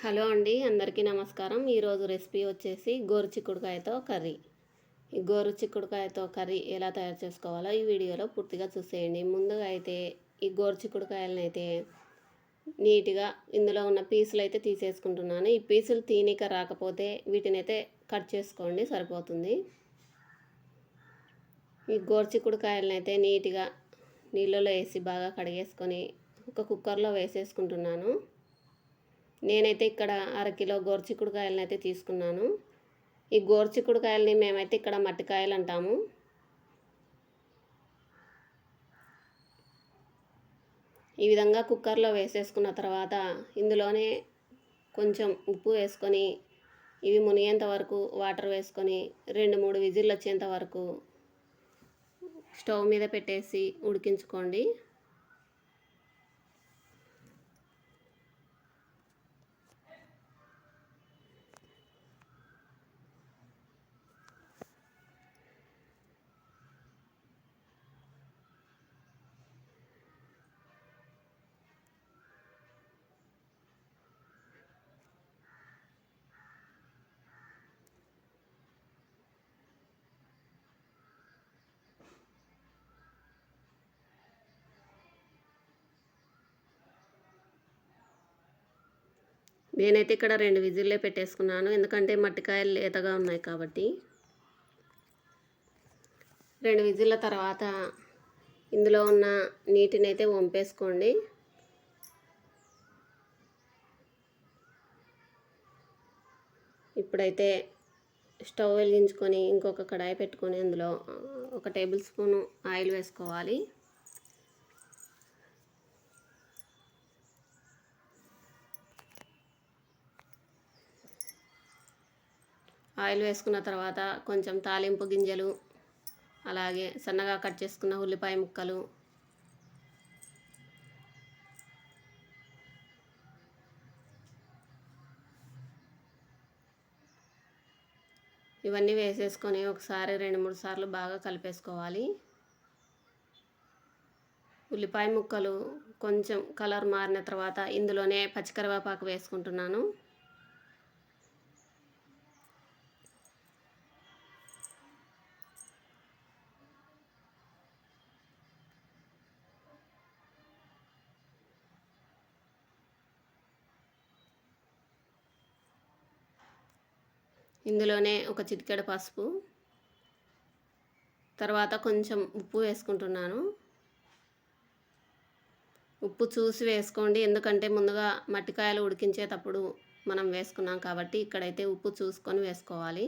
Hello అండి, అందరికీ నమస్కారం. ఈరోజు రెసిపీ వచ్చేసి గోరుచిక్కుడుకాయతో కర్రీ. ఈ గోరుచిక్కుడుకాయతో కర్రీ ఎలా తయారు చేసుకోవాలో ఈ వీడియోలో పూర్తిగా చూసేయండి. ముందుగా అయితే ఈ గోరుచిక్కుడుకాయలను అయితే నీట్గా ఇందులో ఉన్న పీసులు అయితే తీసేసుకుంటున్నాను. ఈ పీసులు తీనిక రాకపోతే వీటిని అయితే కట్ చేసుకోండి, సరిపోతుంది. ఈ గోరుచిక్కుడుకాయలను అయితే నీట్గా నీళ్ళలో వేసి బాగా కడిగేసుకొని ఒక కుక్కర్లో వేసేసుకుంటున్నాను. నేనైతే ఇక్కడ అరకిలో గోరుచిక్కుడుకాయలను అయితే తీసుకున్నాను. ఈ గోరుచిక్కుడుకాయలని మేమైతే ఇక్కడ మట్టికాయలు అంటాము. ఈ విధంగా కుక్కర్లో వేసేసుకున్న తర్వాత ఇందులోనే కొంచెం ఉప్పు వేసుకొని ఇవి మునిగేంత వరకు వాటర్ వేసుకొని 2-3 విజిల్లు వచ్చేంత వరకు స్టవ్ మీద పెట్టేసి ఉడికించుకోండి. నేనైతే ఇక్కడ 2 విజిల్లే పెట్టేసుకున్నాను, ఎందుకంటే మట్టికాయలు లేతగా ఉన్నాయి కాబట్టి. 2 విజిల్ల తర్వాత ఇందులో ఉన్న నీటిని అయితే వంపేసుకోండి. ఇప్పుడైతే స్టవ్ వెలిగించుకొని ఇంకొక కడాయి పెట్టుకొని అందులో 1 టేబుల్ స్పూను ఆయిల్ వేసుకోవాలి. ఆయిల్ వేసుకున్న తర్వాత కొంచెం తాలింపు గింజలు, అలాగే సన్నగా కట్ చేసుకున్న ఉల్లిపాయ ముక్కలు, ఇవన్నీ వేసేసుకొని ఒకసారి 2-3 సార్లు బాగా కలిపేసుకోవాలి. ఉల్లిపాయ ముక్కలు కొంచెం కలర్ మారిన తర్వాత ఇందులోనే పచ్చికరివేపాకు వేసుకుంటున్నాను. ఇందులోనే ఒక చిటికెడు పసుపు, తర్వాత కొంచెం ఉప్పు వేసుకుంటున్నాను. ఉప్పు చూసి వేసుకోండి, ఎందుకంటే ముందుగా మట్టికాయలు ఉడికించేటప్పుడు మనం వేసుకున్నాం కాబట్టి ఇక్కడైతే ఉప్పు చూసుకొని వేసుకోవాలి.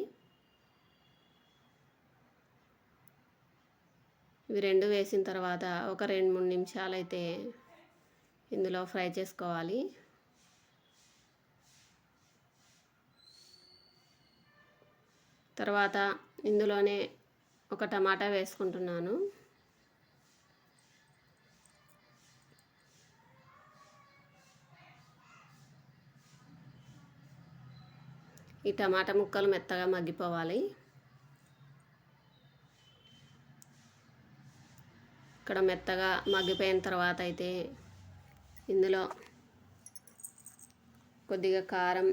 ఇవి 2 వేసిన తర్వాత ఒక 2-3 నిమిషాలు అయితే ఇందులో ఫ్రై చేసుకోవాలి. తర్వాత ఇందులోనే ఒక టమాటా వేసుకుంటున్నాను. ఈ టమాటా ముక్కలు మెత్తగా మగ్గిపోవాలి. ఇక్కడ మెత్తగా మగ్గిపోయిన తర్వాత అయితే ఇందులో కొద్దిగా కారం,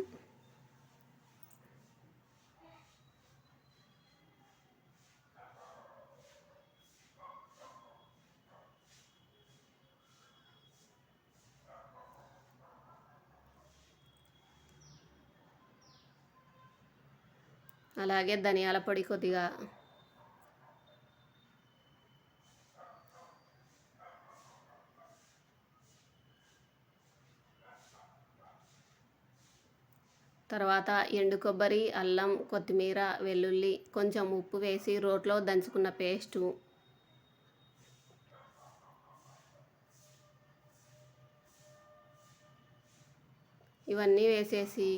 అలాగే ధనియాల పొడి కొద్దిగా, తర్వాత ఎండు కొబ్బరి, అల్లం, కొత్తిమీర, వెల్లుల్లి, కొంచెం ఉప్పు వేసి రోట్లో దంచుకున్న పేస్టు, ఇవన్నీ వేసేసి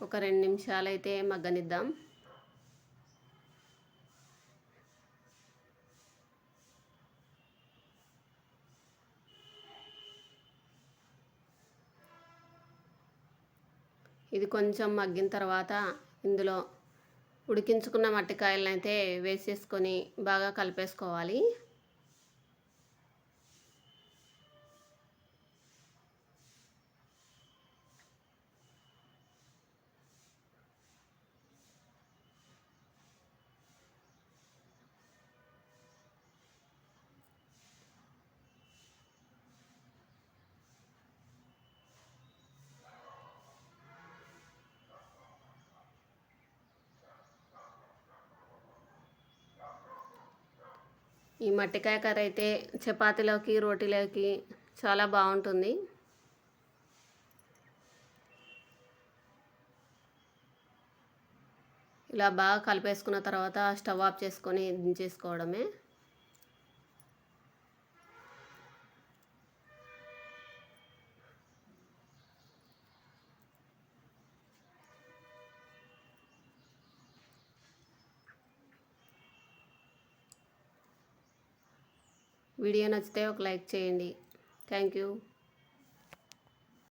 ఒక 2 నిమిషాలు అయితే మగ్గనిద్దాం. ఇది కొంచెం మగ్గిన తర్వాత ఇందులో ఉడికించుకున్న మట్టికాయలను అయితే వేసేసుకొని బాగా కలిపేసుకోవాలి. ఈ మట్టికాయ కర్రీ అయితే చపాతీలోకి రోటీలోకి చాలా బాగుంటుంది. ఇలా బాగా కలిపేసుకున్న తర్వాత స్టవ్ ఆఫ్ చేసుకొని దించేసుకోవడమే. వీడియో నచ్చితే ఒక లైక్ చేయండి. Thank you.